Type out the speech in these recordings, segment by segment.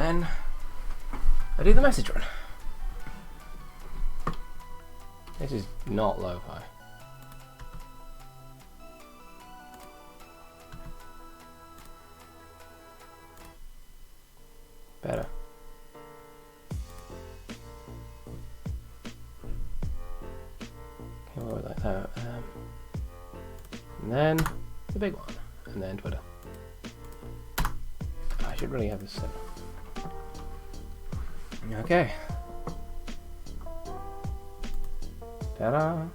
then I do the message run. This is not lo-fi. Better. Okay, what was like that? And then the big one, and then Twitter. I should really have this set up. Okay. Ta-da!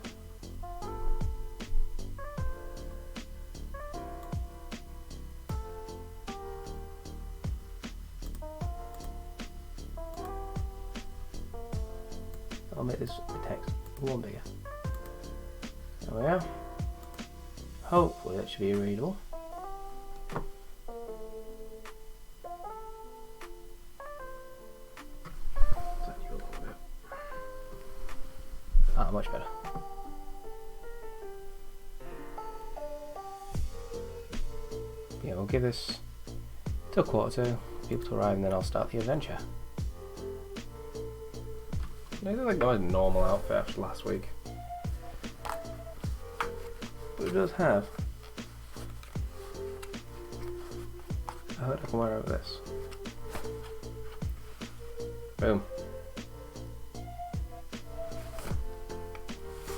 I'll make this text one bigger. There we are. Hopefully that should be readable. Ah, much better. Yeah, we'll give this till 1:45, people to arrive, and then I'll start the adventure. I look like my normal outfit after last week, but it does have a hood I can wear over this. Boom.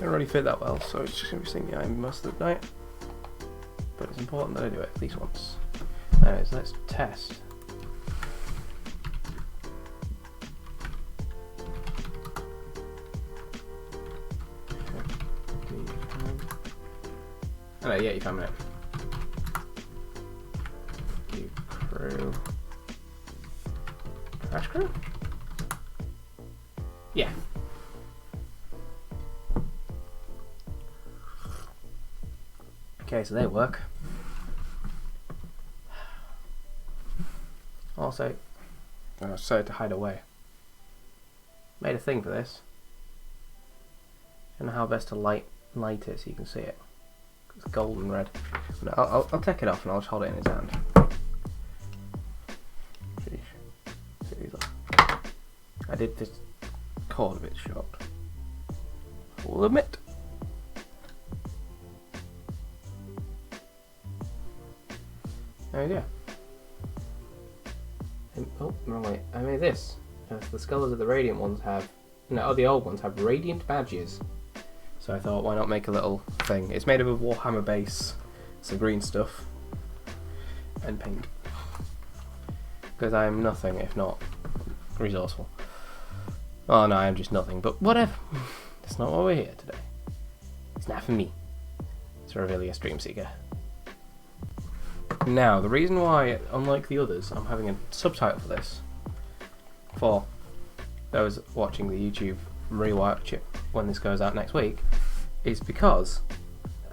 Didn't really fit that well, so it's just going to be sitting behind me most of the night. But it's important that I do it at least once. Anyways, let's test. Hello, yeah, you found me. You crew. Crash crew? Yeah. Okay, so they work. Also, I decided to hide away. Made a thing for this. And how best to light it so you can see it. It's golden red. No, I'll take it off and I'll just hold it in his hand. I did this cord a bit short. I will admit. Oh yeah. Oh, wrong way. I made this. The skulls of the radiant ones have... No, the old ones have radiant badges. So I thought, why not make a little thing? It's made of a Warhammer base, some green stuff, and paint. Because I'm nothing if not resourceful. Oh no, I'm just nothing, but whatever. That's not why we're here today. It's not for me. It's for Avilius Dreamseeker. Now, the reason why, unlike the others, I'm having a subtitle for this, for those watching the YouTube rewatch it when this goes out next week, is because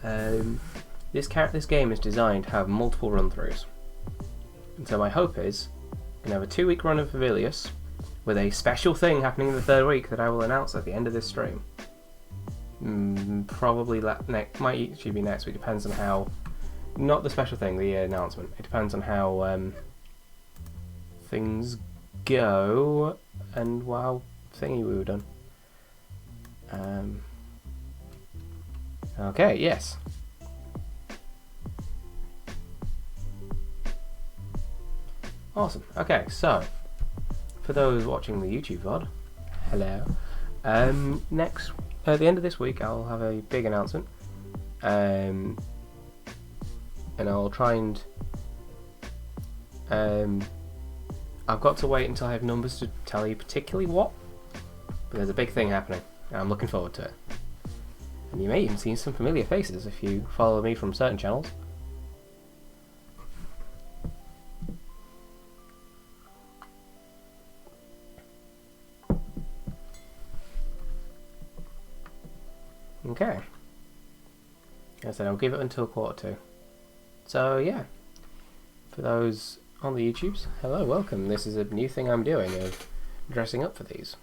this game is designed to have multiple run-throughs. And so my hope is we can have a 2-week run of Avilius with a special thing happening in the 3rd week that I will announce at the end of this stream. Probably might actually be next week, depends on how... Not the special thing, the announcement. It depends on how things go and how thingy we were done. Okay, yes. Awesome. Okay, so for those watching the YouTube VOD, hello. Next, at the end of this week, I'll have a big announcement. And I'll try and I've got to wait until I have numbers to tell you particularly what, but there's a big thing happening and I'm looking forward to it. And you may even see some familiar faces if you follow me from certain channels. Okay. As I said, I'll give it until 1:45. So yeah, for those on the YouTubes, hello, welcome. This is a new thing I'm doing of dressing up for these.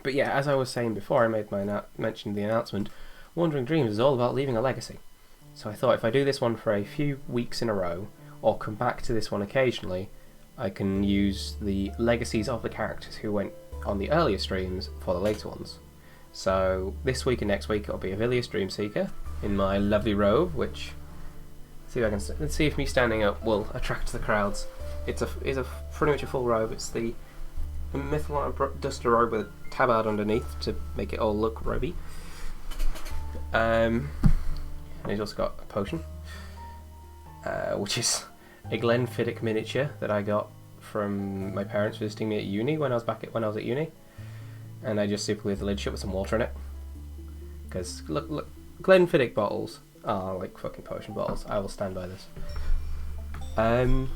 But yeah, as I was saying before I made my mentioned the announcement, Wandering Dreams is all about leaving a legacy. So I thought if I do this one for a few weeks in a row, or come back to this one occasionally, I can use the legacies of the characters who went on the earlier streams for the later ones. So this week and next week it'll be Avilius Dreamseeker in my lovely robe, which let's see if me standing up will attract the crowds. It's pretty much a full robe. It's the Mythalon Duster robe with a tabard underneath to make it all look roby. And he's also got a potion, which is a Glenfiddich miniature that I got from my parents visiting me at uni when I was at uni, and I just super glued the lid shut with some water in it. Because look, Glenfiddich bottles are like fucking potion bottles. I will stand by this. And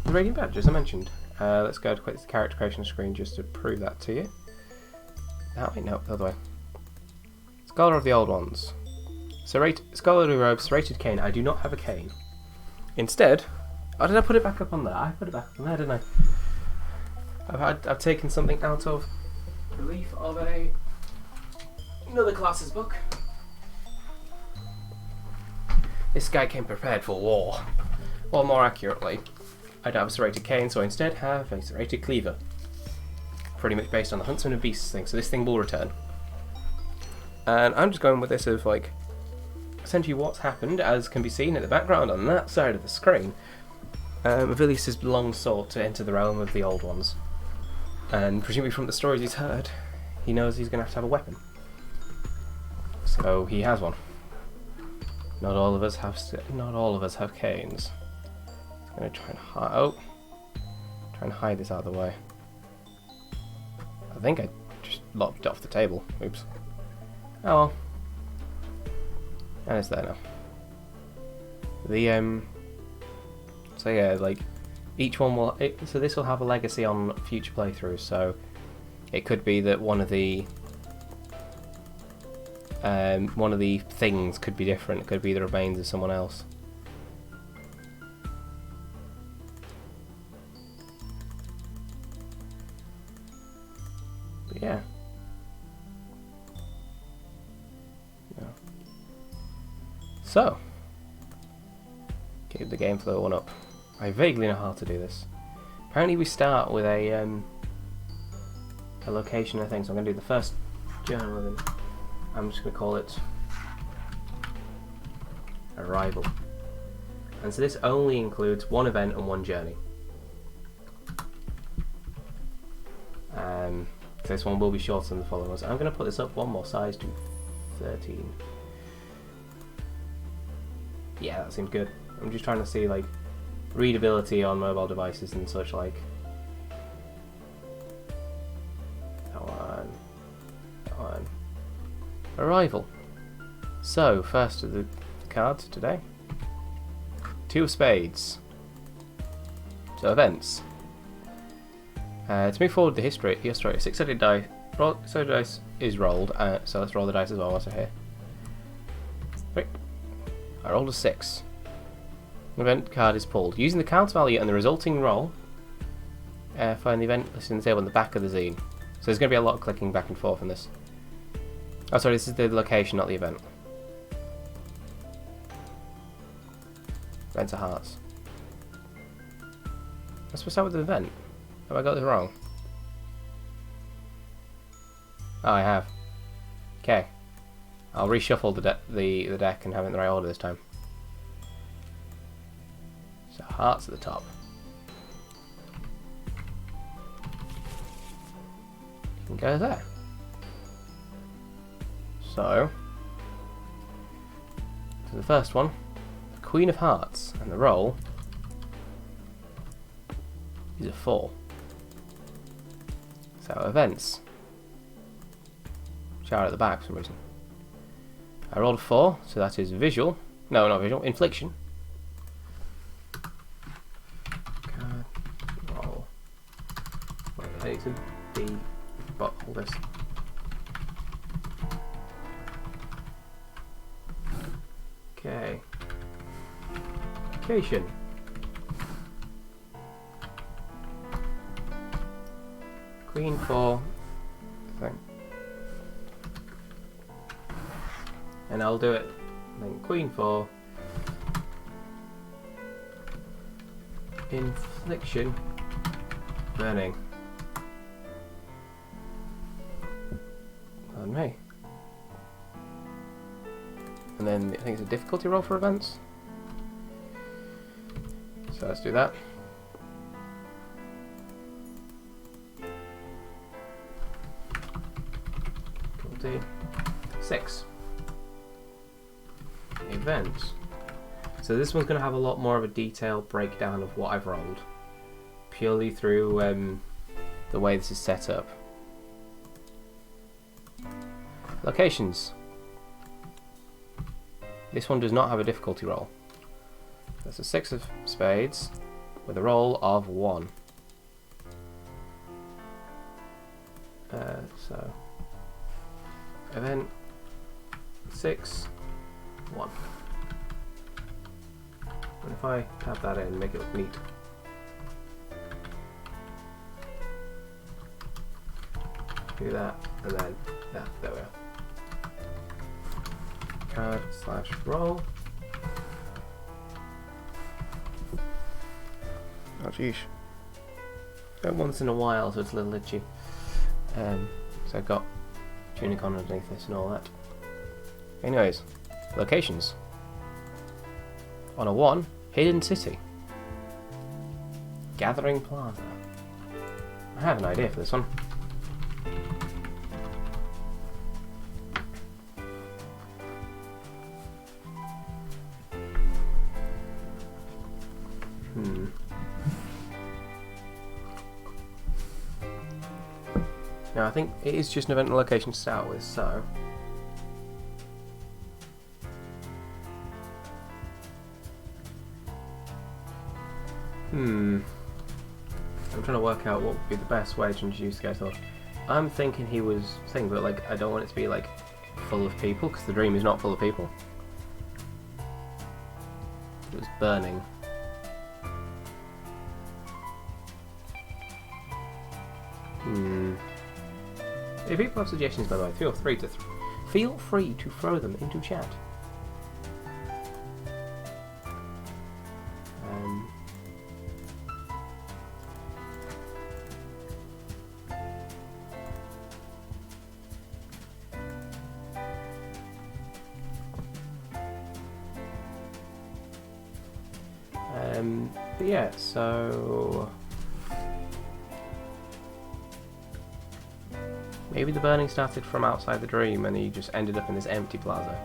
the Radiant Badge, as I mentioned. Let's go to the character creation screen just to prove that to you. Oh wait, no, the other way. Scholar of the Old Ones. Scholarly robes, serrated cane. I do not have a cane. Instead, oh, did I put it back up on there? I put it back on there, didn't I? I've taken something out of the leaf of another class's book. This guy came prepared for war. Or more accurately, I don't have a serrated cane, so I instead have a serrated cleaver. Pretty much based on the Huntsman of Beasts thing, so this thing will return. And I'm just going with this of like, essentially what's happened, as can be seen in the background on that side of the screen. Avilius has long sought to enter the realm of the Old Ones, and presumably from the stories he's heard, he knows he's going to have a weapon. So he has one. Not all of us have canes. I'm going to try and hide this out of the way. I think I just lopped it off the table. Oops. Oh well. And it's there now. So yeah, like each one will. So this will have a legacy on future playthroughs. So it could be that one of the things could be different. It could be the remains of someone else. But yeah. No. So. Keep the game flow one up. I vaguely know how to do this. Apparently we start with a location, I think, so I'm going to do the first journal with him. I'm just going to call it Arrival. And so this only includes one event and one journey. So this one will be shorter than the following ones. I'm going to put this up one more size to 13. Yeah, that seems good. I'm just trying to see like readability on mobile devices and such like. Come on. Arrival. So, first of the cards today. Two of Spades. So, events. To move forward the history, your story, 6-sided dice. So dice is rolled, so let's roll the dice as well whilst I'm here. Wait. I rolled a 6. An event card is pulled. Using the count value and the resulting roll, find the event listed in the table on the back of the zine. So there's going to be a lot of clicking back and forth in this. Oh, sorry, this is the location, not the event. Events are hearts. I'm supposed to start with the event. Have I got this wrong? Oh, I have. Okay. I'll reshuffle the deck and have it in the right order this time. So hearts at the top. You can go there. So the first one, the Queen of Hearts, and the roll is a 4. So events. Shower at the back for some reason. I rolled a 4, so that is visual. No, not visual. Infliction. Card. Roll. Wait, I need to be. But all this. Okay. Location. Queen 4. Thing. And I'll do it. Then Queen 4. Infliction. Burning. Pardon me. And then I think it's a difficulty roll for events. So let's do that. Difficulty 6. Events. So this one's going to have a lot more of a detailed breakdown of what I've rolled, purely through the way this is set up. Locations. This one does not have a difficulty roll. That's a 6 of spades with a roll of 1. So event 6 1. And if I tap that in, make it look neat. Do that, and then that. There we are. Card / roll. Oh jeez. Don't once in a while, so it's a little itchy. So I've got tunic on underneath this and all that. Anyways, locations. On a 1, Hidden City. Gathering Plaza. I have an idea for this one. Now I think it is just an event and location to start with, so I'm trying to work out what would be the best way to introduce the guy. So I'm thinking he was thing, but like I don't want it to be like full of people, because the dream is not full of people. It was burning. If people have suggestions, by the way, feel free to throw them into chat. But yeah, so maybe the burning started from outside the dream and he just ended up in this empty plaza.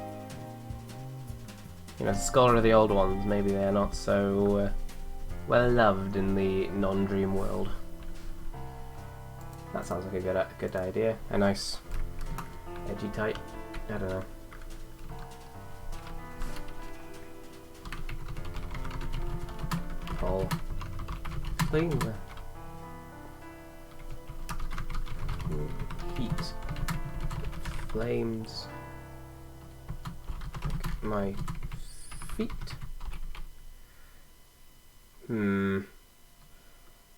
You know, as a scholar of the old ones, maybe they're not so well loved in the non-dream world. That sounds like a good idea. A nice edgy type. I don't know. Full flame. Heat. Flames. Like my feet.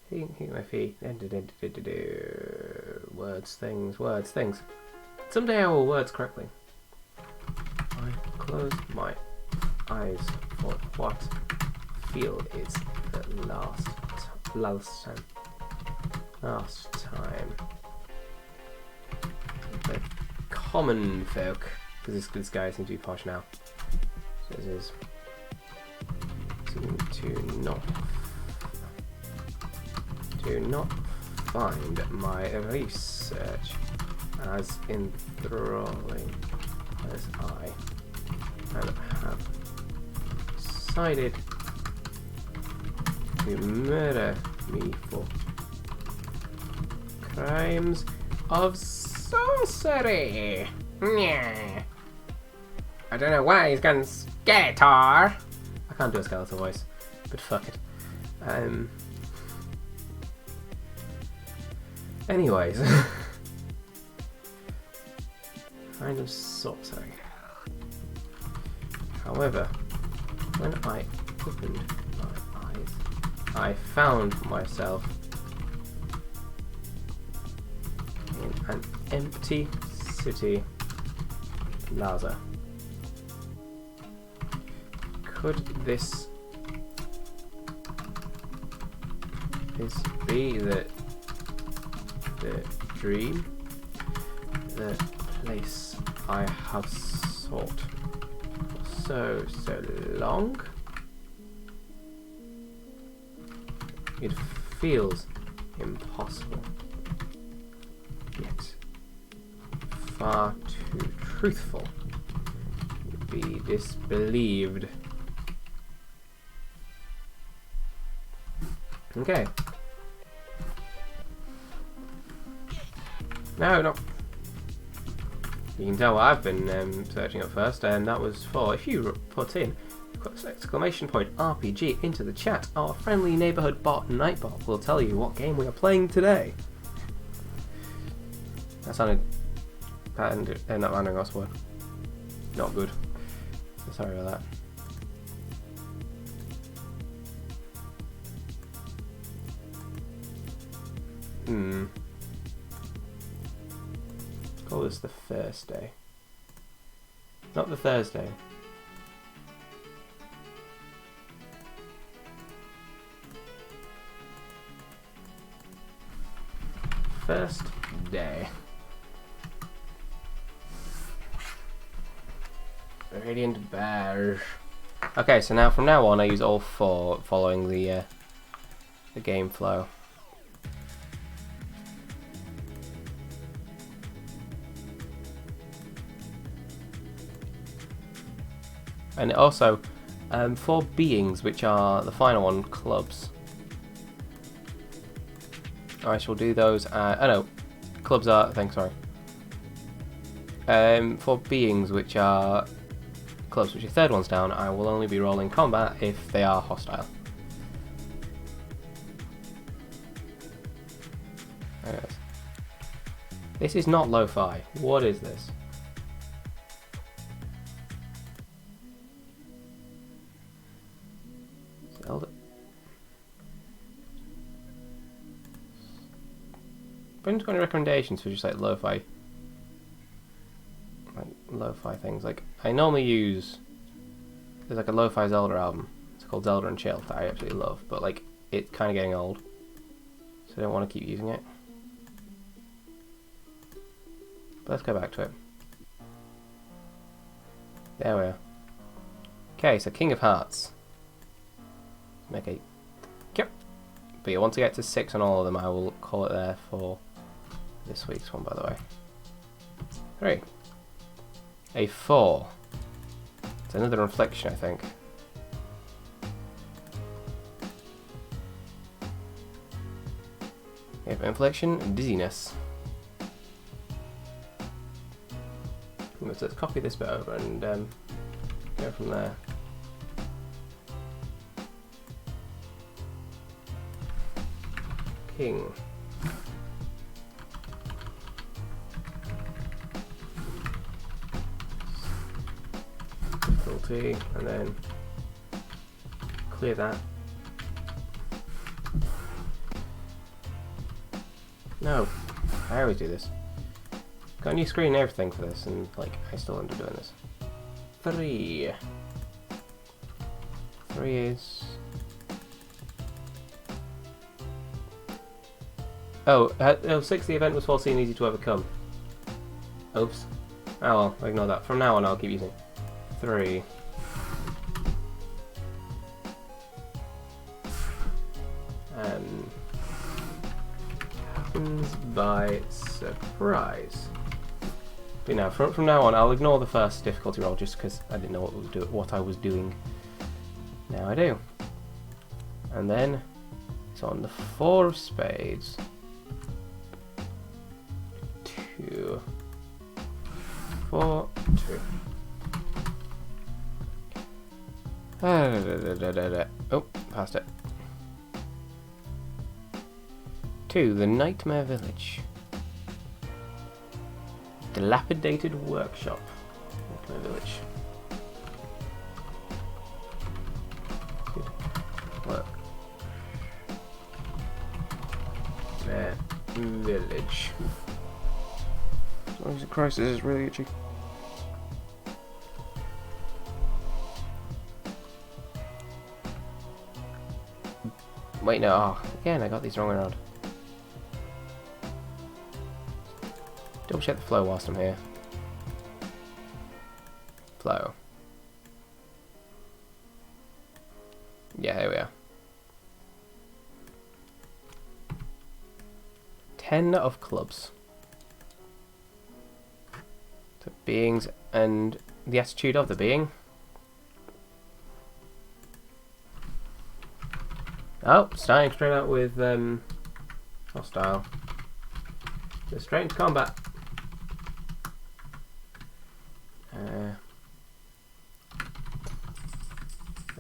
Heat my feet. Words, things. Someday I will words correctly. I close my eyes for what feel is the last time. The common folk, because this guy seems to be posh now. So this is to not find my research as enthralling as I have decided to murder me for crimes of sorcery. I don't know why he's gone Skeletor. I can't do a skeletal voice, but fuck it. Anyways, kind of sorcery. However, when I opened my eyes, I found myself in an empty city plaza. Could this this be the dream? The place I have sought for so long? It feels impossible, yet far too truthful to be disbelieved. Okay. No. You can tell what I've been searching up first, and that was for, if you put in exclamation point RPG into the chat, our friendly neighbourhood bot Nightbot will tell you what game we are playing today. That sounded not landing last word. Not good. Sorry about that. Call this the Thursday. Not the Thursday. First day. Radiant Badge. Okay, so now from now on I use all four following the game flow. And also, for beings, which are the final one, clubs. I shall do those. Oh no, clubs are. Thanks, sorry. For beings, which are clubs, which are third ones down, I will only be rolling combat if they are hostile. Anyways. This is not lo-fi. What is this? Zelda. Brent's got any recommendations for just like lo-fi things? Like I normally use, there's like a lo-fi Zelda album. It's called Zelda and Chill that I absolutely love, but like it's kind of getting old, so I don't want to keep using it. But let's go back to it. There we are. Okay, so King of Hearts. Make a yep. But yeah, once I get to 6 on all of them, I will call it there for this week's one, by the way. 3. A 4. It's another infliction, I think. We have infliction, dizziness. Let's copy this bit over and go from there. King. Difficulty, and then clear that. No, I always do this. Got a new screen and everything for this, and like I still end up doing this. 3. 3 is. Oh, 6, the event was foreseen easy to overcome. Oops. Oh well, ignore that. From now on I'll keep using 3. Happens by surprise. But now, from now on I'll ignore the first difficulty roll just because I didn't know what I was doing. Now I do. And then it's on the 4 of spades. 2, 4, 2. Oh, passed it. 2, the Nightmare Village. Dilapidated workshop. Nightmare Village. Good work. Nightmare Village. Jesus Christ, this is really itchy. Wait, no. Oh, Again, I got these wrong around. Double check the flow whilst I'm here. Flow. Yeah, here we are. 10 of clubs. So beings and the attitude of the being. Oh, starting straight out with hostile. So straight into combat.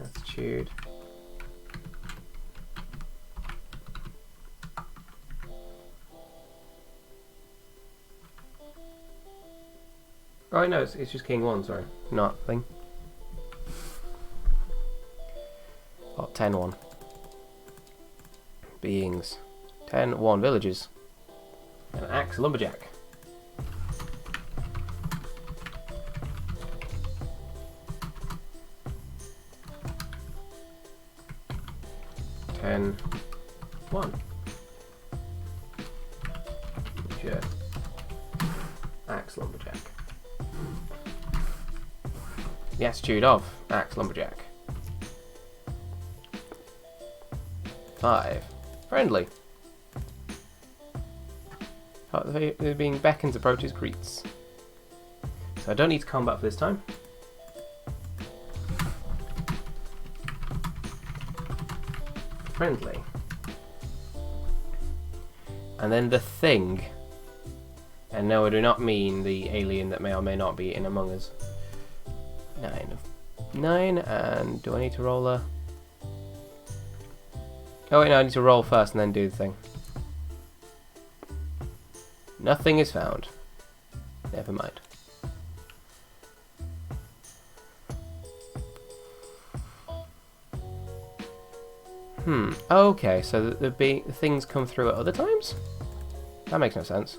Attitude. Oh no, it's just King 1, sorry. Not thing. Oh, 10-1. Beings. 10-1 villages. An axe lumberjack. One. Sure. Axe lumberjack. The attitude of axe lumberjack. 5. Friendly. They're being beckons, approaches, greets. So I don't need to combat for this time. Friendly. And then the thing. And no, I do not mean the alien that may or may not be in Among Us. 9, and do I need to roll a... Oh wait, no, I need to roll first and then do the thing. Nothing is found. Never mind. Okay, so the things come through at other times? That makes no sense.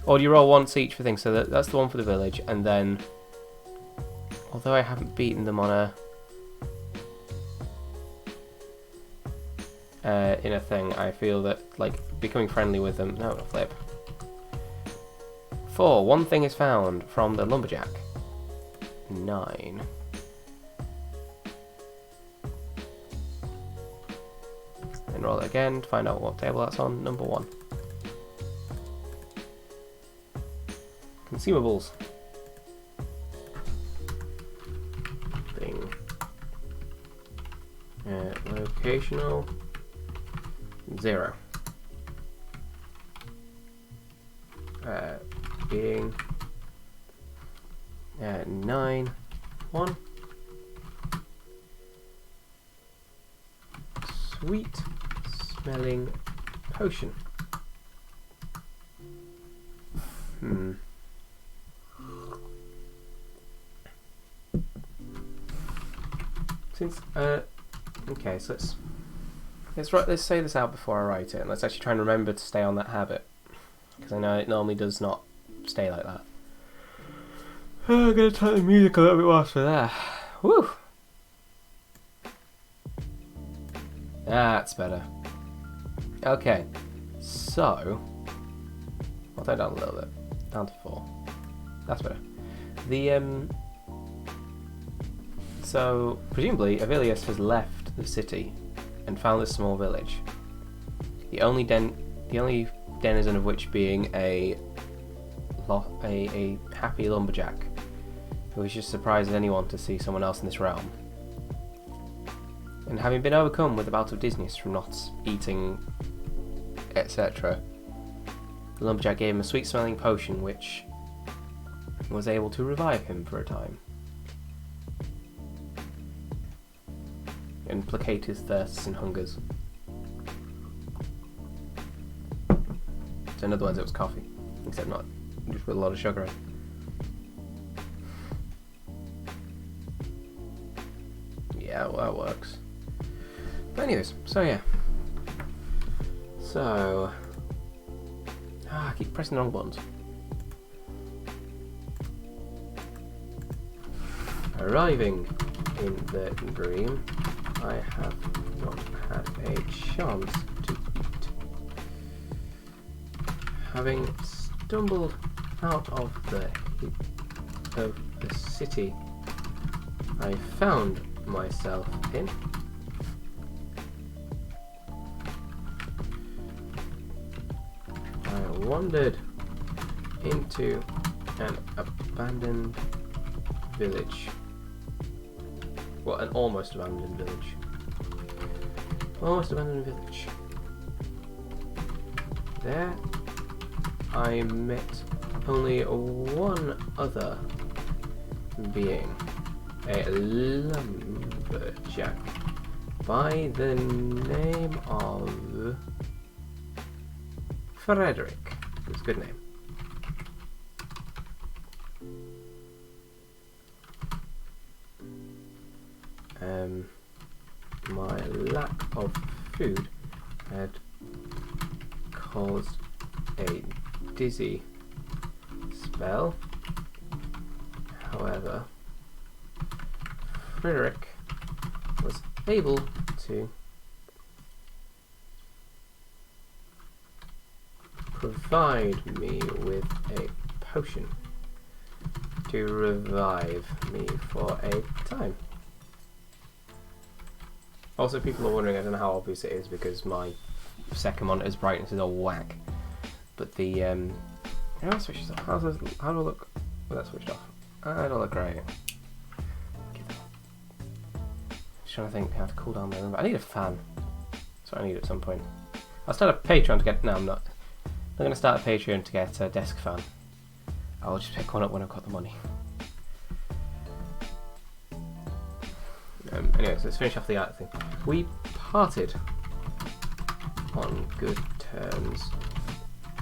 Or do you roll once each for things? So that's the one for the village, and then... Although I haven't beaten them on a... in a thing, I feel that, like, becoming friendly with them... No, flip. 4. One thing is found from the lumberjack. 9. And roll it again to find out what table that's on. Number 1. Consumables. Thing. Locational. 0. Being. 9. 1. Sweet smelling potion. Since okay, so let's say this out before I write it, and let's actually try and remember to stay on that habit, because I know it normally does not stay like that. I'm gonna turn the music a little bit whilst we're there. Woo! That's better. Okay, so I'll turn it down a little bit, down to 4. That's better. The so presumably Avilius has left the city and found this small village. The only denizen of which being a happy lumberjack who is just surprised as anyone to see someone else in this realm. And having been overcome with a bout of dizziness from not eating, etc., the lumberjack gave him a sweet-smelling potion which was able to revive him for a time and placate his thirsts and hungers. So in other words, it was coffee, except not just with a lot of sugar in it. Yeah, well, that works. But anyways, so yeah. So... I keep pressing the wrong buttons. Arriving in the dream. I have not had a chance to eat. Having stumbled out of the city I found myself in, I wandered into an abandoned village. Well, an almost abandoned village. Almost abandoned village. There I met only one other being, a lumberjack by the name of Frederick. It's a good name. My lack of food had caused a dizzy spell. However, Frederick was able to provide me with a potion to revive me for a time. Also, people are wondering, I don't know how obvious it is because my second monitor's brightness is all whack. But the, how do I switch this off? How do I look with that switched off? I don't look great. Just trying to think how to cool down my room. I need a fan. That's what I need at some point. I'll start a Patreon to get, no I'm not. I'm going to start a Patreon to get a desk fan. I'll just pick one up when I've got the money. Anyways, let's finish off the art thing. We parted on good terms,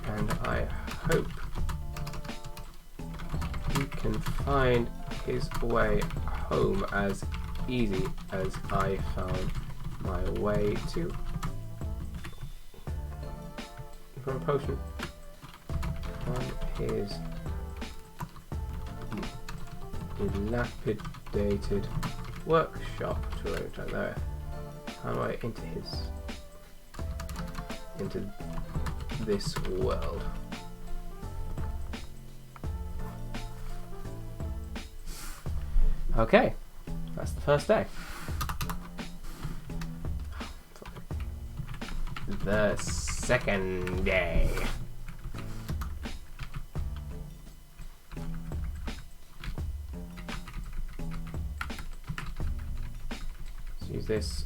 and I hope he can find his way home as easy as I found my way to from a potion from his dilapidated workshop to right there. How do I into this world? Okay, that's the first day. The second day. Use this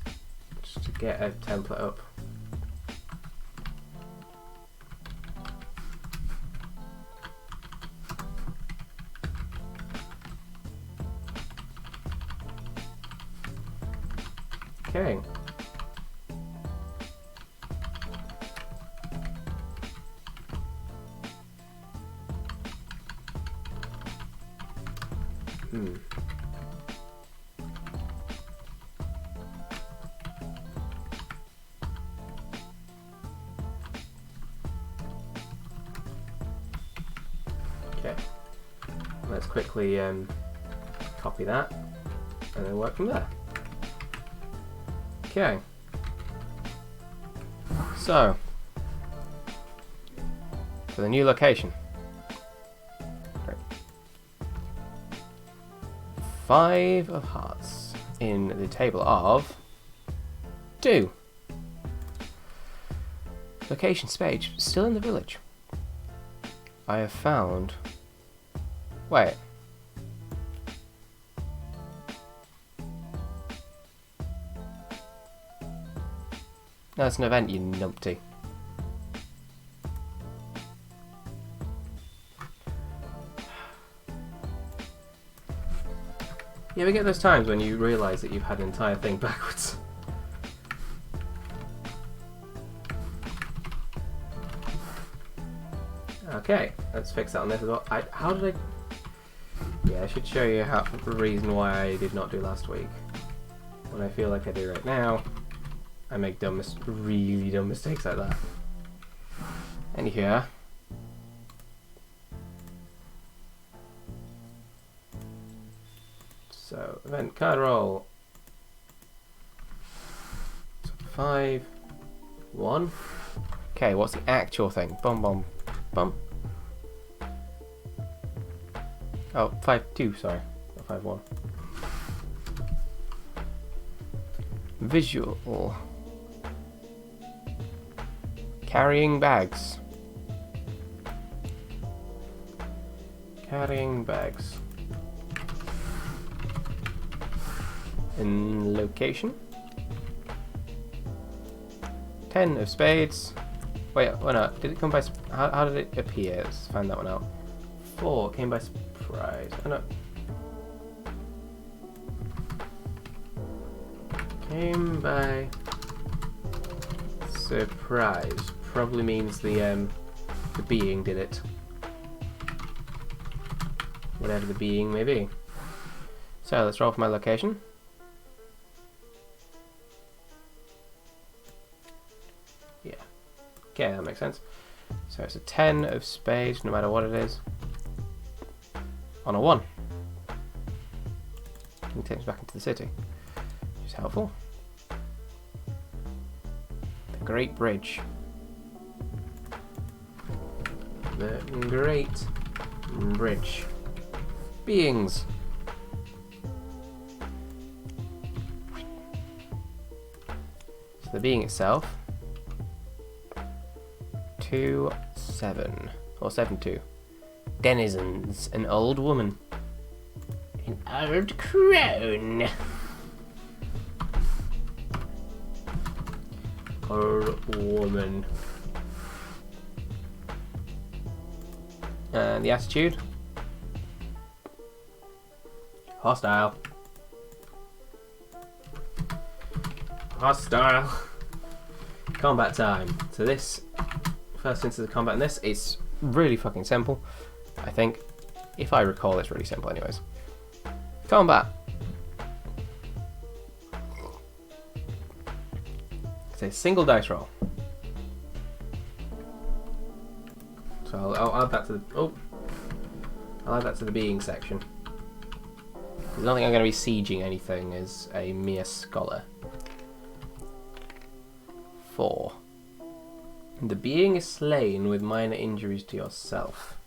just to get a template up. Okay. Okay, let's quickly copy that and then work from there. Okay, so for the new location, great. 5 of hearts in the table of 2. Location Spage, still in the village. I have found... Wait. No, it's an event, you numpty. You ever get those times when you realise that you've had an entire thing backwards? Okay, let's fix that on this as well. How did I... Yeah, I should show you the reason why I did not do last week. When I feel like I do right now, I make really dumb mistakes like that. Anywho, so event card roll. 5, 1. Okay, what's the actual thing? Bum bum bum. Oh, 5, 2, sorry. Not 5, 1. Visual. Carrying bags. Carrying bags. In location. 10 of spades. Wait, oh no, did it come by... How did it appear? Let's find that one out. 4 came by surprise. Oh no. Came by surprise. Probably means the being did it. Whatever the being may be. So let's roll for my location. Yeah. Okay, that makes sense. So it's a 10 of spades, no matter what it is. On a 1. It takes us back into the city, which is helpful. The Great Bridge. The Great Bridge. Beings. So the being itself. 2, 7. Or 7, 2. Denizens. An old woman. An old crone. Old woman. And the attitude. Hostile. Hostile. Combat time. So this first instance of combat in this is really fucking simple. I think, if I recall, it's really simple anyways. Combat. It's a single dice roll. So I'll add that to the I'll add that to the being section. I don't think I'm going to be sieging anything as a mere scholar. 4. The being is slain with minor injuries to yourself.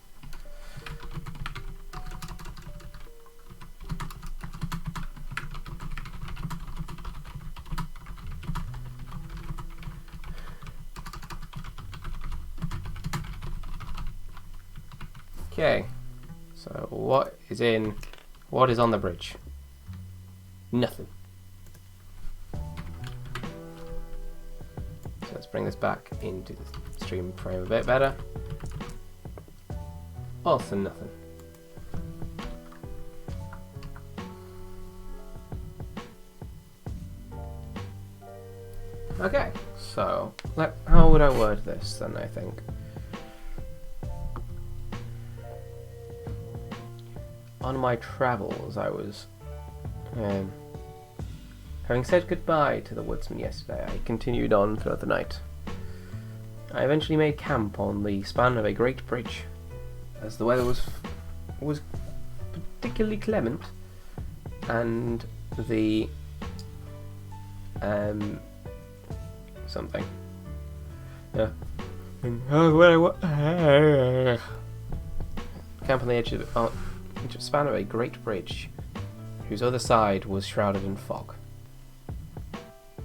Okay, so what is on the bridge? Nothing. So let's bring this back into the stream frame a bit better. Also nothing. Okay, so how would I word this then, I think? On my travels, I was, having said goodbye to the woodsman yesterday, I continued on throughout the night. I eventually made camp on the span of a great bridge, as the weather was particularly clement, and the something. Yeah. Camp on the edge of which span of a great bridge, whose other side was shrouded in fog.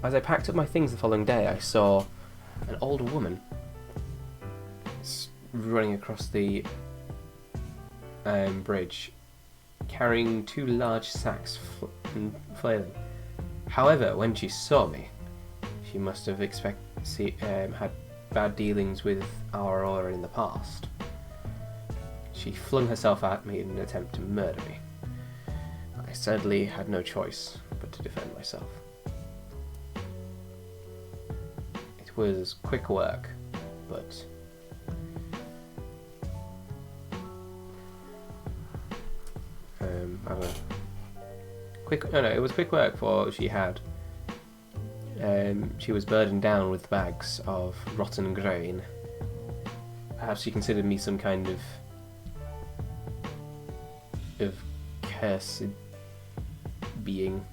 As I packed up my things the following day, I saw an old woman running across the bridge, carrying 2 large sacks and flailing. However, when she saw me, she must have had bad dealings with Aurora in the past. She flung herself at me in an attempt to murder me. I sadly had no choice but to defend myself. It was quick work, but I don't know. It was quick work, for she was burdened down with bags of rotten grain. Perhaps she considered me some kind of cursed being.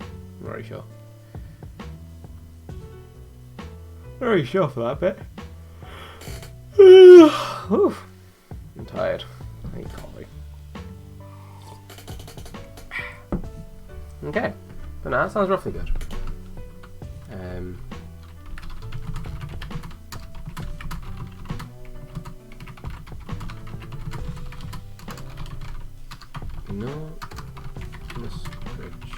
I'm not really sure. Very sure for that bit. Oof. I'm tired. I need coffee. Okay, but no, that sounds roughly good. No, this bridge.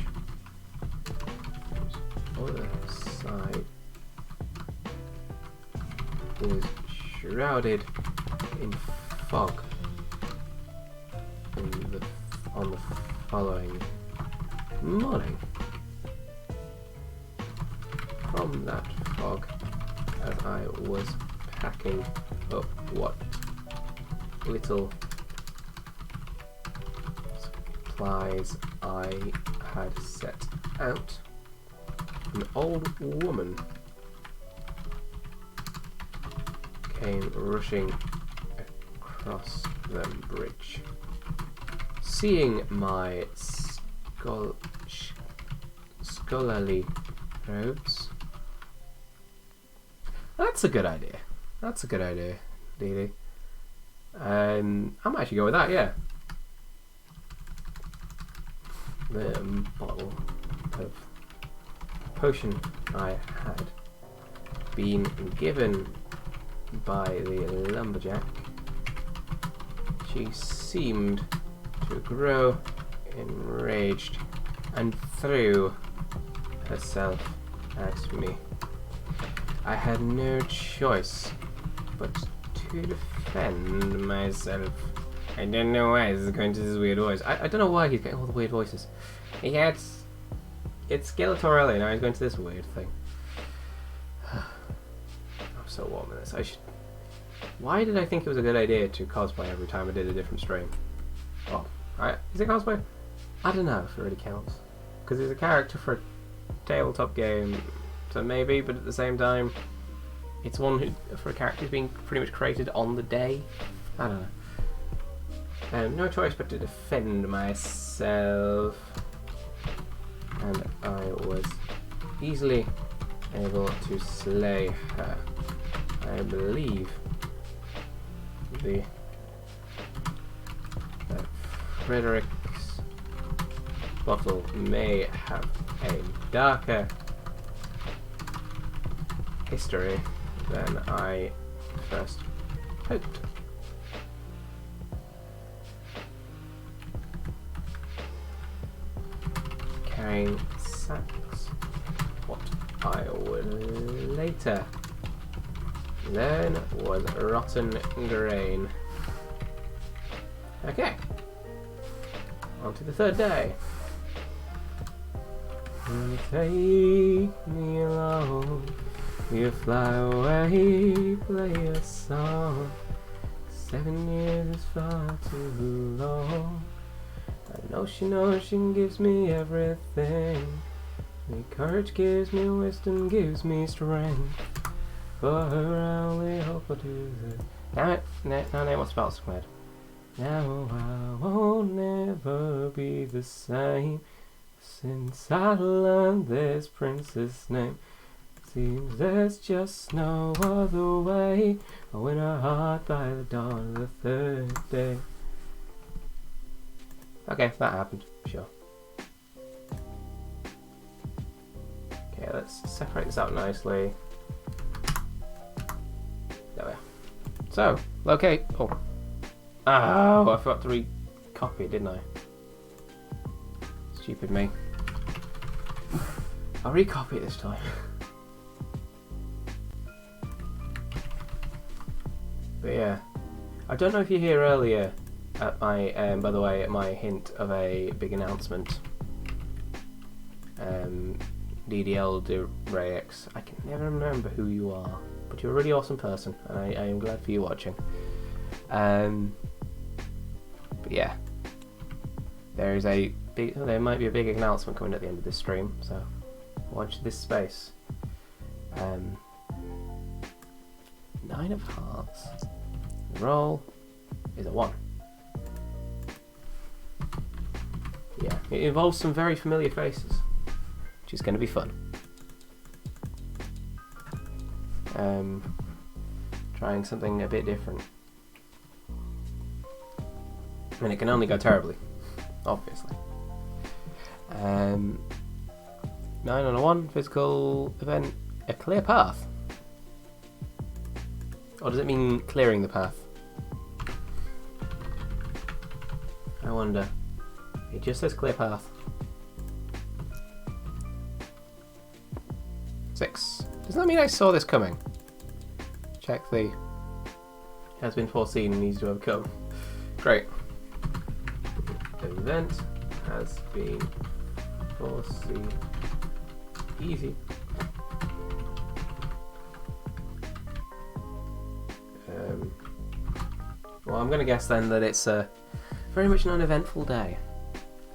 Other side is shrouded in fog. On the following morning, from that fog, as I was packing up what little supplies I had set out, an old woman came rushing across the bridge. Seeing my scholarly robes. That's a good idea. That's a good idea, Dee Dee. I might actually go with that, yeah. The bottle of potion I had been given by the lumberjack. She seemed to grow enraged and threw herself at me. I had no choice but to defend myself. I don't know why this is going to this weird voice. I don't know why he's getting all the weird voices. Yeah, it's Skeletor earlier, now he's going to this weird thing. I'm so warm in this. Why did I think it was a good idea to cosplay every time I did a different stream? Well, is it cosplay? I don't know if it really counts. Because it's a character for a tabletop game, so maybe, but at the same time, it's one for a character who's being pretty much created on the day. I don't know. No choice but to defend myself. And I was easily able to slay her. I believe that Frederick's bottle may have a darker history than I first hoped. Carrying sacks, what I would later learn was rotten grain. Okay, on to the third day. Take me along, you fly away, play a song. 7 years is far too long. I know she gives me everything. Me courage gives me wisdom, gives me strength. For her I only hope I'll do this. Damn it, now name what's spelled squared. Now I won't never be the same since I learned this prince's name. Seems there's just no other way. I win her heart by the dawn of the third day. Okay, that happened, sure. Okay, let's separate this out nicely. There we are. So, locate. Oh, I forgot to recopy it, didn't I? Stupid me. I'll recopy it this time. But yeah, I don't know if you're here earlier at my, by the way, at my hint of a big announcement. DDL Rayx. I can never remember who you are, but you're a really awesome person, and I am glad for you watching. But yeah, there might be a big announcement coming at the end of this stream, so watch this space. 9 of hearts. The roll is a 1. Yeah, it involves some very familiar faces, which is going to be fun. trying something a bit different. I mean, it can only go terribly, obviously. 901 physical event, a clear path. Or does it mean clearing the path? I wonder. It just says clear path. 6. Does that mean I saw this coming? Check the has been foreseen and needs to overcome. Great. Event has been foreseen. Easy. Well, I'm going to guess then that it's very much an uneventful day.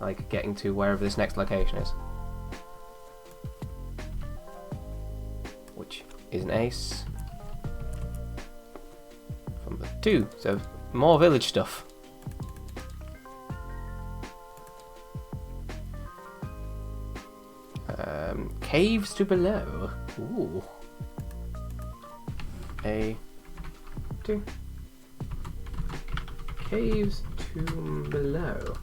Like getting to wherever this next location is. Which is an ace. From the 2, so more village stuff. Caves to below. Ooh. A 2. Caves to below.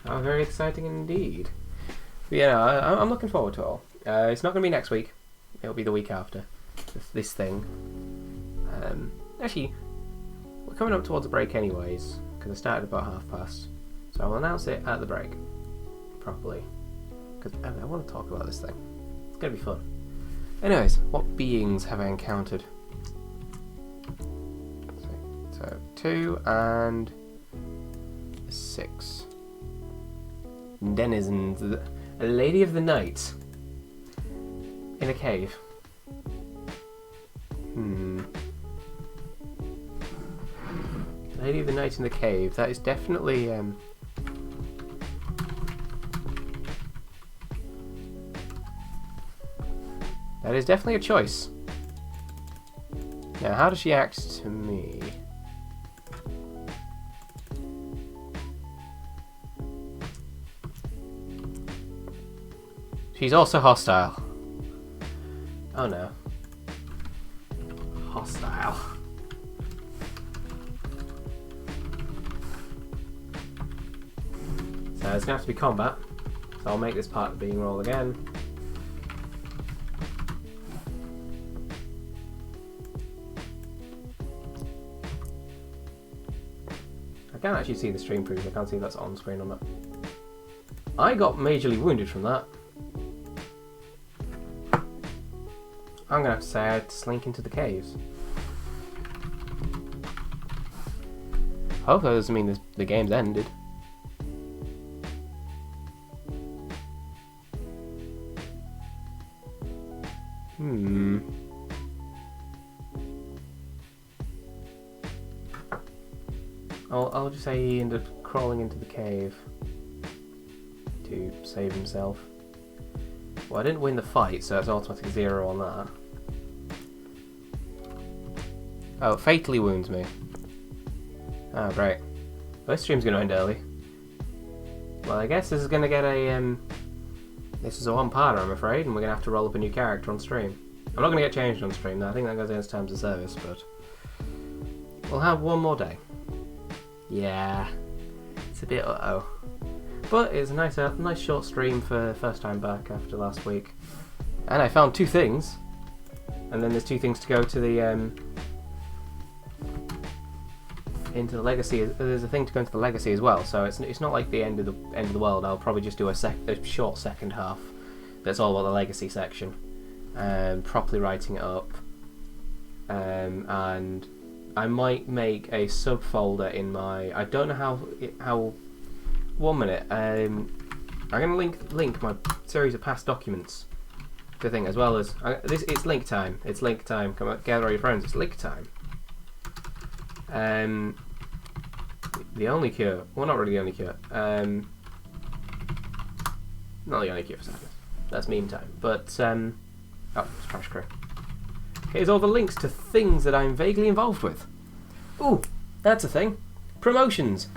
How very exciting indeed. But yeah, I'm looking forward to it all. It's not going to be next week. It'll be the week after. This thing. Actually, we're coming up towards a break anyways, because I started about past. So I'll announce it at the break. Properly. Because I want to talk about this thing. It's going to be fun. Anyways, what beings have I encountered? So 2 and 6. Denizens. A lady of the night. In a cave. Lady of the night in the cave. That is definitely that is definitely a choice. Now, how does she act to me? She's also hostile. Oh no. Hostile. So there's going to have to be combat. So I'll make this part of the being roll again. I can't actually see the stream proof. I can't see if that's on screen or not. I got majorly wounded from that. I'm going to have to say I had to slink into the caves. Hopefully that doesn't mean the game's ended. I'll just say he ended up crawling into the cave to save himself. Well, I didn't win the fight, so it's automatically 0 on that. Oh, fatally wounds me. Oh, great. Well, this stream's going to end early. Well, I guess this is going to get a, this is a one-parter, I'm afraid, and we're going to have to roll up a new character on stream. I'm not going to get changed on stream, though. I think that goes against terms of service, but we'll have one more day. Yeah, it's a bit uh-oh. But it's a nice short stream for first time back after last week. And I found 2 things. And then there's 2 things to go to the, into the legacy. There's a thing to go into the legacy as well, so it's not like the end of the world. I'll probably just do a short second half that's all about the legacy section, properly writing it up, and I might make a subfolder in my. I don't know how. 1 minute. I'm gonna link my series of past documents to the thing as well as this. It's link time. It's link time. Come on, gather all your friends. It's link time. The only cure. Well, not really the only cure. Not the only cure for sadness. That's meme time. But oh, it's Crash Crew. Here's all the links to things that I'm vaguely involved with. Ooh, that's a thing. Promotions.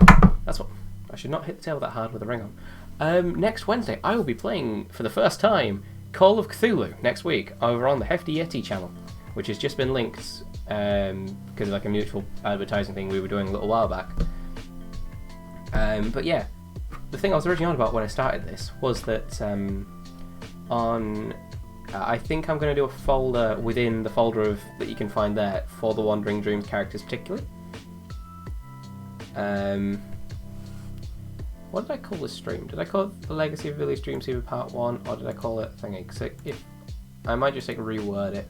That's what. I should not hit the table that hard with a ring on. Next Wednesday, I will be playing for the first time Call of Cthulhu next week over on the Hefty Yeti channel. which has just been linked because of like a mutual advertising thing we were doing a little while back. But yeah, the thing I was originally on about when I started this was that I think I'm going to do a folder within the folder that you can find there for the Wandering Dreams characters particularly. What did I call this stream? Did I call it the Legacy of Avilius Dreamseeker Part 1, or did I call it thingy? Because I might just like reword it.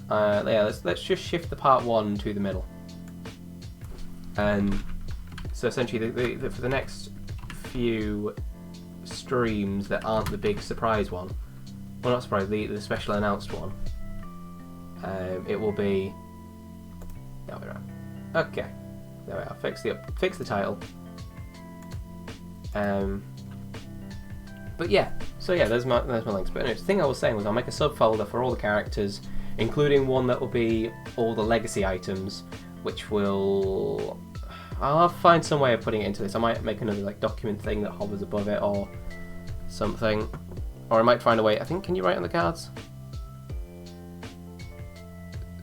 Yeah, let's just shift the Part 1 to the middle. So essentially, for the next few streams that aren't the big surprise one, well, not surprise, the special announced one, it will be. No, we're right. Okay, there we are. Fix the title. But yeah, so yeah, there's my links. But anyway, the thing I was saying was I'll make a subfolder for all the characters, including one that will be all the legacy items, which will. I'll find some way of putting it into this. I might make another like document thing that hovers above it or something, or I might find a way. I think, can you write on the cards?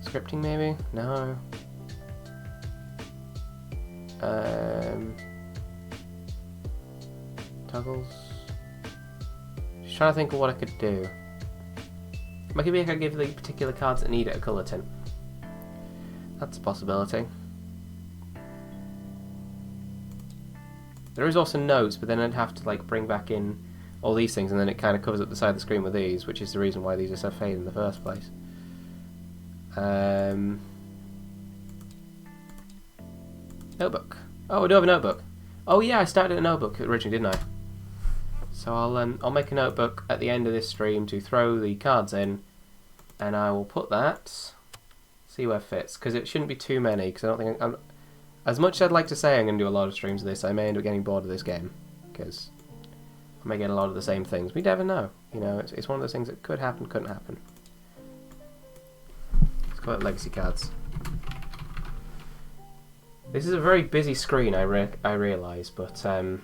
Scripting maybe? No. Toggles. Just trying to think of what I could do. Maybe I could give the particular cards that need it a colour tint. That's a possibility. There is also notes, but then I'd have to like bring back in all these things, and then it kind of covers up the side of the screen with these, which is the reason why these are so faded in the first place. Notebook. Oh, I do have a notebook. Oh yeah, I started a notebook originally, didn't I? So I'll make a notebook at the end of this stream to throw the cards in, and I will put that. See where it fits, because it shouldn't be too many. Because I don't think as much as I'd like to say I'm going to do a lot of streams of this, I may end up getting bored of this game, because I may get a lot of the same things. We never know. You know, it's one of those things that could happen, couldn't happen. Let's call it legacy cards. This is a very busy screen, I realise, but I'll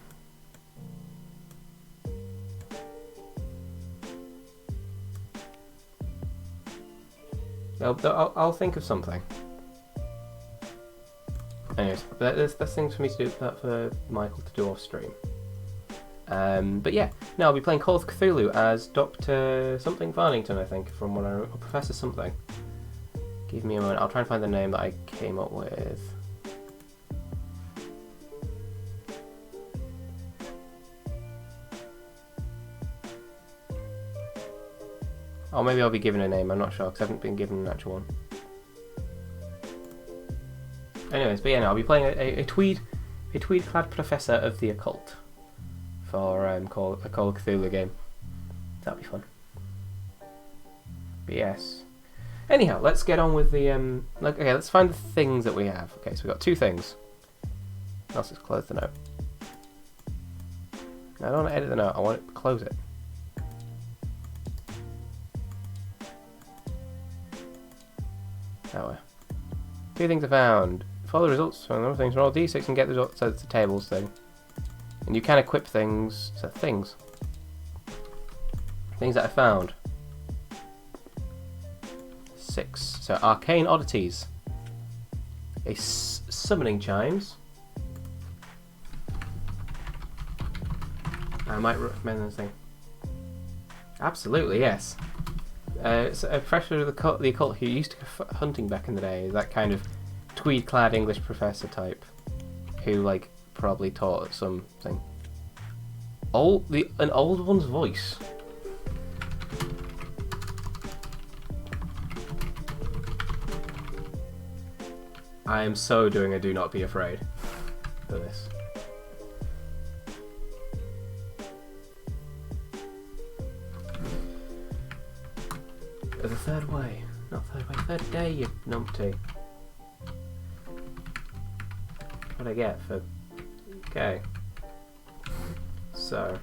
think of something. Anyways, there's things for me to do, for Michael to do off stream. But yeah, no, I'll be playing Call of Cthulhu as Dr. something Farnington, I think, from what I wrote, or Professor something. Give me a moment, I'll try and find the name that I came up with. Or maybe I'll be given a name, I'm not sure, because I haven't been given an actual one. Anyways, but yeah, no, I'll be playing a tweed-clad professor of the occult for a Call of Cthulhu game. That'll be fun. But yes. Anyhow, let's get on with the okay, let's find the things that we have. Okay, so we've got two things. Let's just close the note. I don't want to edit the note, I want to close it. That way. Two things I found. Follow the results from other things. Roll d6 and get the results. So it's the tables thing. And you can equip things. So things. Things that I found. 6. So arcane oddities. Summoning chimes. I might recommend this thing. Absolutely, yes. It's a professor of the occult who used to go hunting back in the day. That kind of tweed-clad English professor type, who like probably taught at something. An old one's voice. I am so doing a do not be afraid for this. The third way. Not third way, third day, you numpty. What I get for... Okay. So,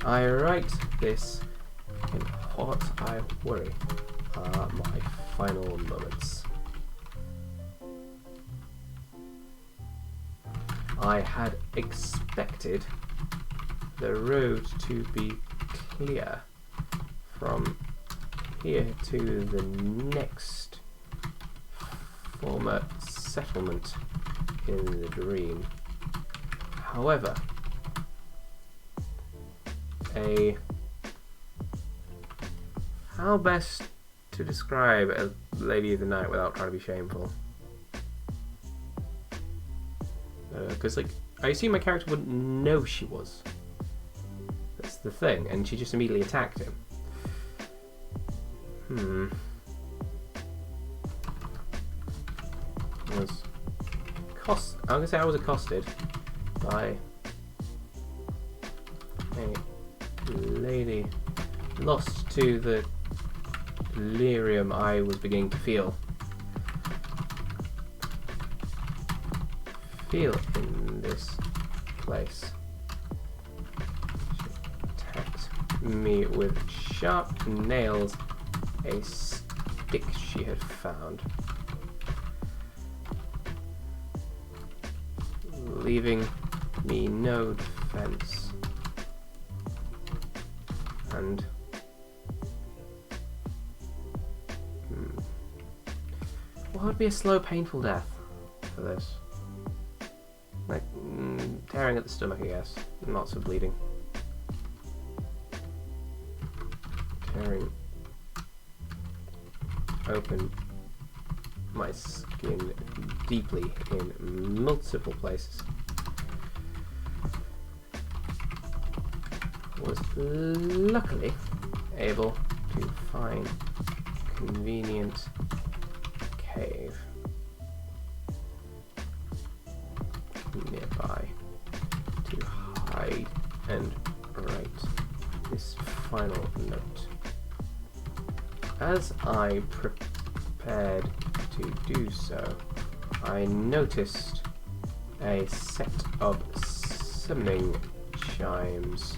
I write this in what I worry are my final moments. I had expected the road to be clear from here to the next former settlement in the dream. However, how best to describe a Lady of the Night without trying to be shameful? Because, like, I assume my character wouldn't know she was. That's the thing, and she just immediately attacked him. I'm gonna say I was accosted by a lady lost to the delirium I was beginning to feel in this place. She attacked me with sharp nails, a stick she had found, leaving me no defense. And what would be a slow, painful death for this? Like tearing at the stomach, I guess. Lots of bleeding. Tearing open my skin deeply in multiple places. Was luckily able to find a convenient cave nearby to hide and write this final note. As I prepared to do so, I noticed a set of summoning chimes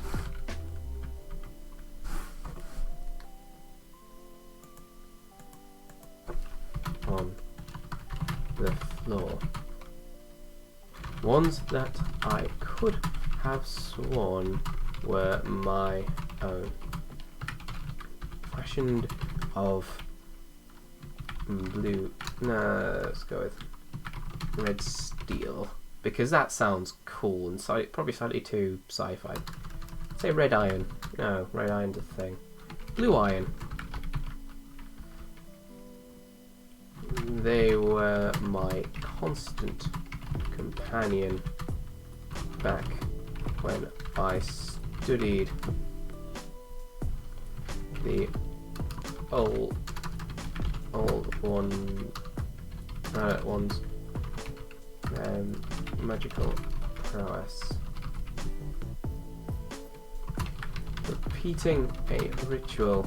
on the floor. Ones that I could have sworn were my own, fashioned of blue. No, let's go with red steel because that sounds cool and probably slightly too sci-fi. Say red iron. No, red iron's a thing. Blue iron. They were my constant companion back when I studied the old one's magical prowess. Repeating a ritual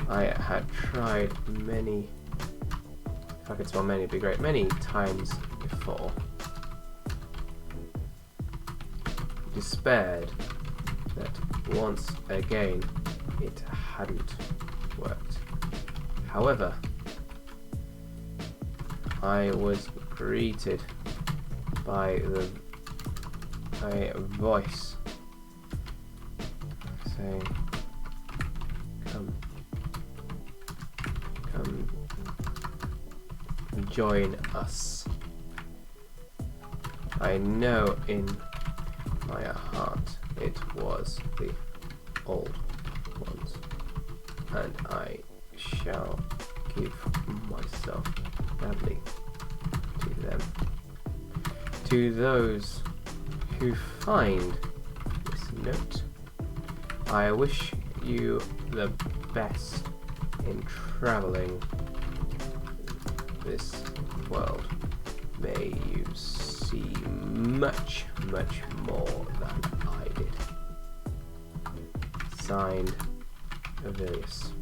I had tried many, if I could spell many, it'd be great, many times before. Despaired that once again it hadn't worked. However, I was greeted by a voice saying, come join us. I know in my heart it was the old ones, and I shall give myself gladly to them. To those who find this note, I wish you the best in traveling this world. May you see much, much more than I did. Signed, Avilius.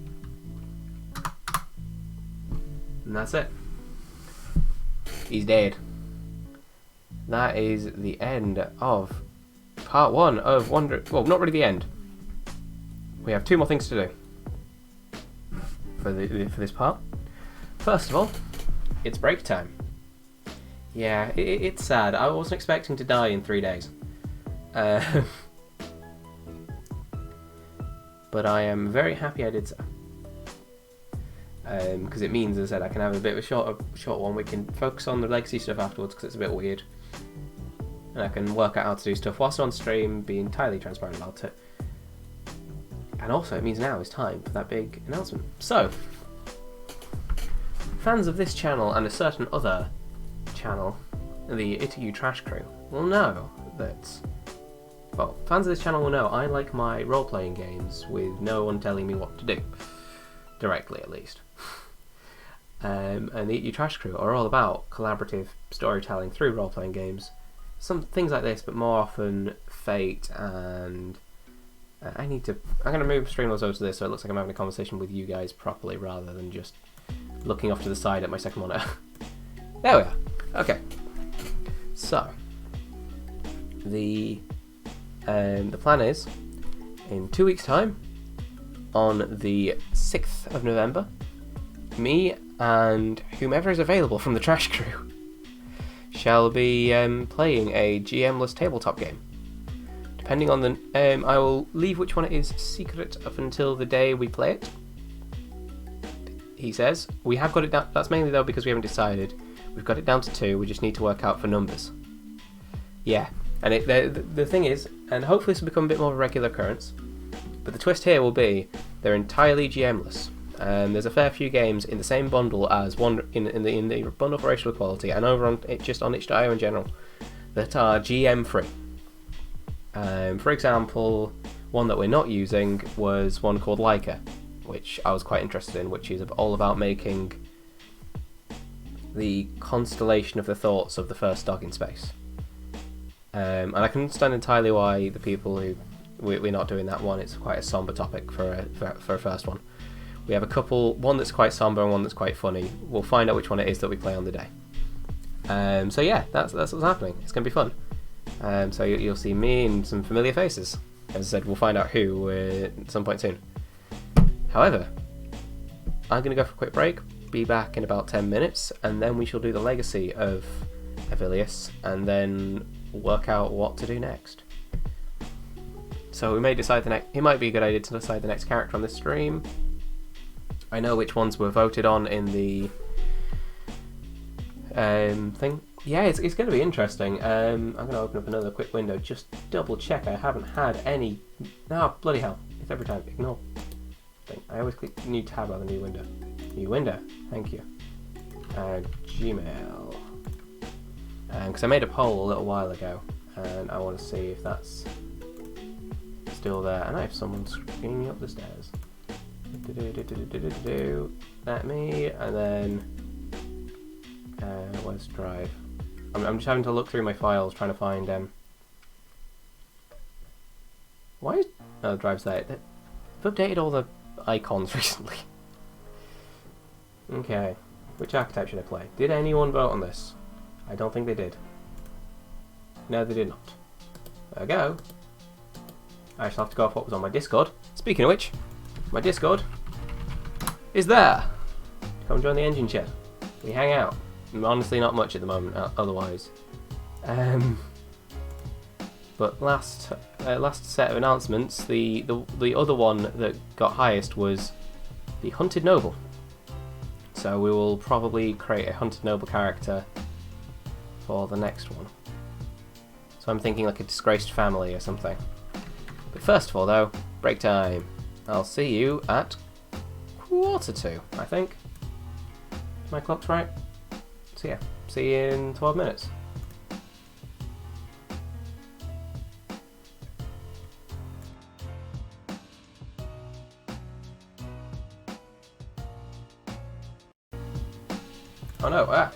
And that's it. He's dead. That is the end of part 1 of Wander. Well, not really the end. We have 2 more things to do for this part. First of all, it's break time. Yeah, it's sad. I wasn't expecting to die in 3 days. But I am very happy I did so. because it means, as I said, I can have a bit of a short one. We can focus on the legacy stuff afterwards because it's a bit weird, and I can work out how to do stuff whilst on stream, be entirely transparent about it. And also, it means now is time for that big announcement. So, fans of this channel and a certain other channel, the ITU Trash Crew, will know that. Well, fans of this channel will know I like my role-playing games with no one telling me what to do. Directly, at least. And the ITU Trash Crew are all about collaborative storytelling through role-playing games. Some things like this, but more often Fate and... I'm going to move Streamlabs over to this so it looks like I'm having a conversation with you guys properly rather than just looking off to the side at my second monitor. There we are. Okay. So, the plan is, in 2 weeks' time, on the 6th of November, me and whomever is available from the Trash Crew shall be playing a GM-less tabletop game. Depending on the... I will leave which one it is secret up until the day we play it. He says. We have got it down... That's mainly, though, because we haven't decided. We've got it down to 2, we just need to work out for numbers. Yeah. And the thing is, and hopefully this will become a bit more of a regular occurrence, but the twist here will be they're entirely GM-less. There's a fair few games in the same bundle as one in the bundle for racial equality and over on just on itch.io in general that are GM-free. For example, one that we're not using was one called Leica, which I was quite interested in, which is all about making the constellation of the thoughts of the first dog in space. And I can understand entirely why the people who we're not doing that one. It's quite a somber topic for a first one. We have a couple, one that's quite somber and one that's quite funny. We'll find out which one it is that we play on the day. So yeah, that's what's happening. It's going to be fun. So you'll see me and some familiar faces. As I said, we'll find out who at some point soon. However, I'm going to go for a quick break, be back in about 10 minutes, and then we shall do the legacy of Avilius, and then work out what to do next. So we may decide it might be a good idea to decide the next character on this stream. I know which ones were voted on in the thing. Yeah, it's going to be interesting. I'm going to open up another quick window, just double check I haven't had any... No, bloody hell. It's every time. Ignore. I always click new tab on the new window. New window. Thank you. Gmail. Because I made a poll a little while ago, and I want to see if that's still there. And I have someone screaming up the stairs. That me, and then where's Drive? I'm just having to look through my files trying to find why is Drive's there? They've updated all the icons recently. Okay, which archetype should I play? Did anyone vote on this? I don't think they did. No, they did not. There we go. I shall have to go off what was on my Discord. Speaking of which, my Discord is there. Come join the engine chat. We hang out. Honestly, not much at the moment. Otherwise, but last set of announcements, the other one that got highest was the Hunted Noble. So we will probably create a Hunted Noble character for the next one. So I'm thinking like a disgraced family or something. But first of all, though, break time. I'll see you at 1:45, I think. My clock's right. So yeah, see you in 12 minutes. Oh no,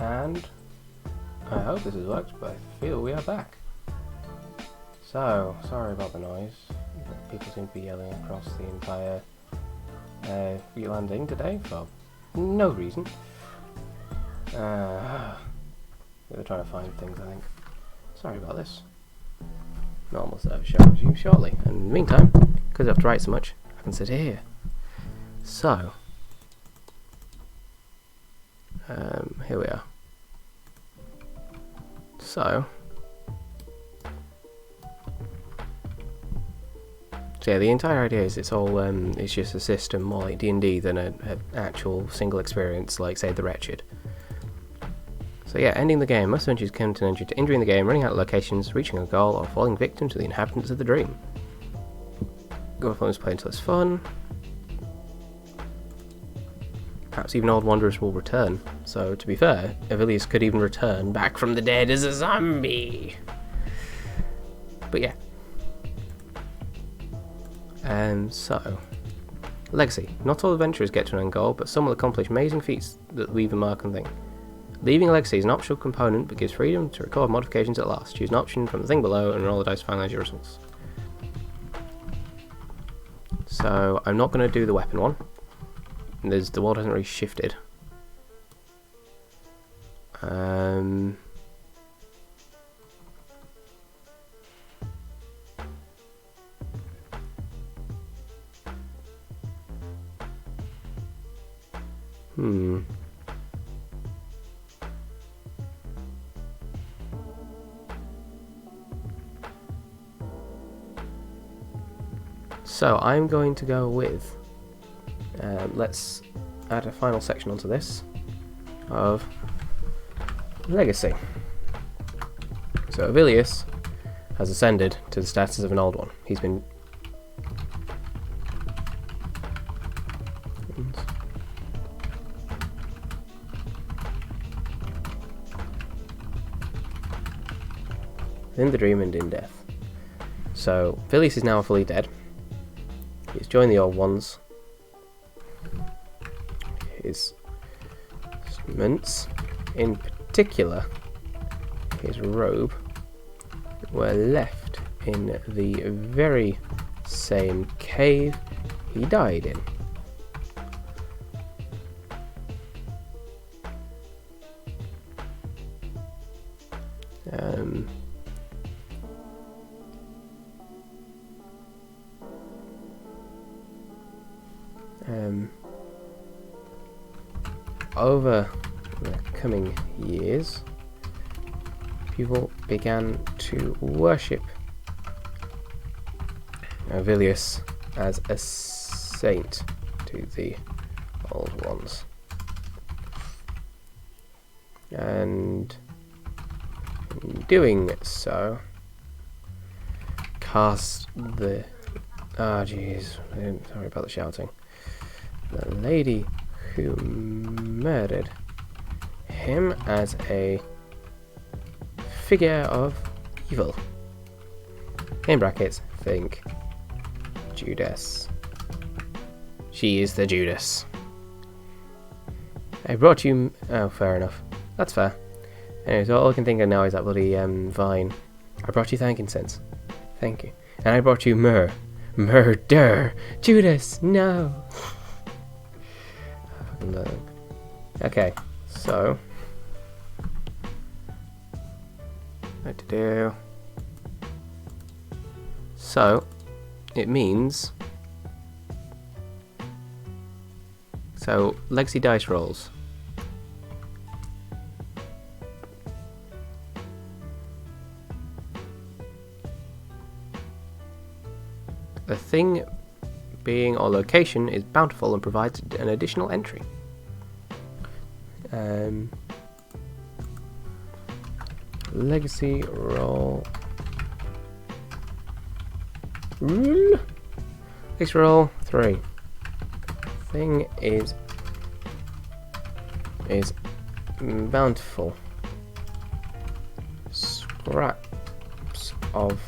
and I hope this has worked, but I feel we are back. So, sorry about the noise. People seem to be yelling across the entire landing today for no reason. They're trying to find things, I think. Sorry about this. Normal service shall resume shortly. And in the meantime, because I have to write so much, I can sit here. So, here we are. So yeah, the entire idea is it's all it's just a system more like D&D than an actual single experience like, say, The Wretched. So yeah, ending the game. Most adventures come to an end due to injury in the game, running out of locations, reaching a goal, or falling victim to the inhabitants of the dream. Go with play until it's fun. Perhaps even old wanderers will return. So to be fair, Avilius could even return back from the dead as a zombie. But yeah. So, legacy. Not all adventurers get to an end goal, but some will accomplish amazing feats that leave a mark on thing. Leaving a legacy is an optional component, but gives freedom to record modifications at last. Choose an option from the thing below and roll the dice to finalise your results. So, I'm not going to do the weapon one. The world hasn't really shifted. So I'm going to go with, let's add a final section onto this, of legacy. So Avilius has ascended to the status of an old one. He's been in the dream and in death. So Avilius is now fully dead. He's joined the old ones. His instruments, in particular his robe, were left in the very same cave he died in. Over the coming years, people began to worship Avilius as a saint to the old ones, and in doing so, cast the sorry about the shouting. The lady who murdered him as a figure of evil. In brackets, think Judas. She is the Judas. I brought you... Oh, fair enough. That's fair. Anyways, all I can think of now is that bloody vine. I brought you frankincense. Thank you. And I brought you myrrh. Murder! Judas, no! Okay, so what to do? So it means legacy dice rolls. The thing being or location is bountiful and provides an additional entry. Legacy roll. Legacy roll 3. Thing is bountiful. Scraps of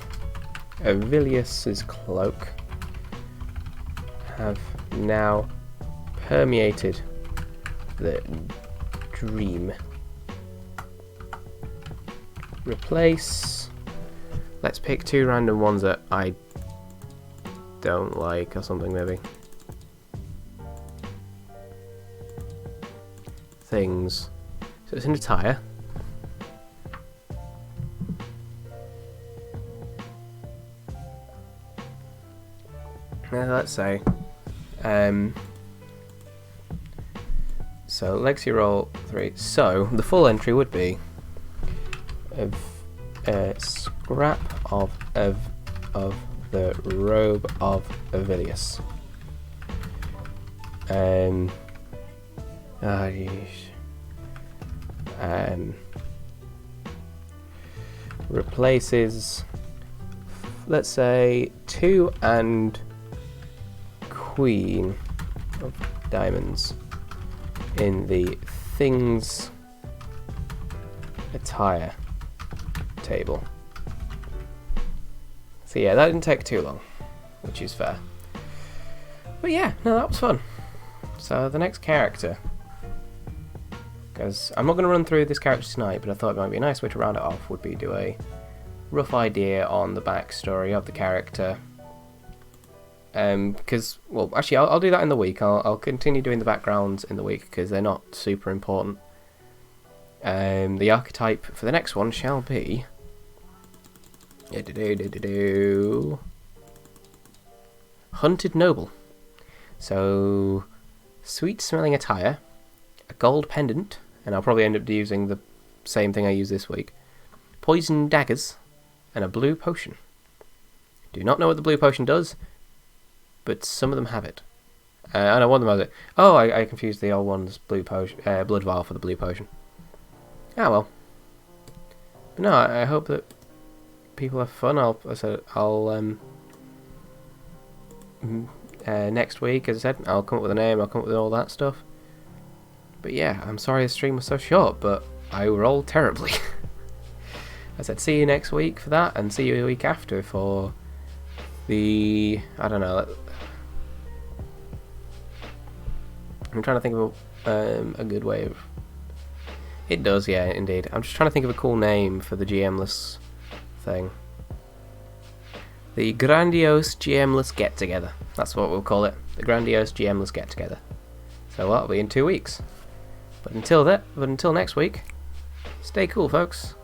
Avilius's cloak have now permeated the dream replace. Let's pick 2 random ones that I don't like or something maybe. Things. So it's an attire. Let's say. So legacy roll 3. So the full entry would be a scrap of the robe of Avilius. Replaces, let's say, 2 and Queen of Diamonds in the things attire table. So yeah, that didn't take too long, which is fair. But yeah, no, that was fun. So the next character, because I'm not going to run through this character tonight, but I thought it might be a nice way to round it off would be do a rough idea on the backstory of the character. Because, well, actually, I'll do that in the week. I'll continue doing the backgrounds in the week because they're not super important. The archetype for the next one shall be Hunted Noble. So, sweet smelling attire, a gold pendant, and I'll probably end up using the same thing I used this week, poison daggers, and a blue potion. Do not know what the blue potion does, but some of them have it. I know one of them has it. Oh, I confused the old one's blue potion, blood vial for the blue potion. Ah well. But no, I hope that people have fun. I'll next week, as I said, I'll come up with a name. I'll come up with all that stuff. But yeah, I'm sorry the stream was so short, but I rolled terribly. I said see you next week for that, and see you the week after for the, I don't know. I'm trying to think of a good way of. It does, yeah, indeed. I'm just trying to think of a cool name for the GMless thing. The Grandiose GMless Get Together. That's what we'll call it. The Grandiose GMless Get Together. So that'll be in 2 weeks. But until next week, stay cool, folks.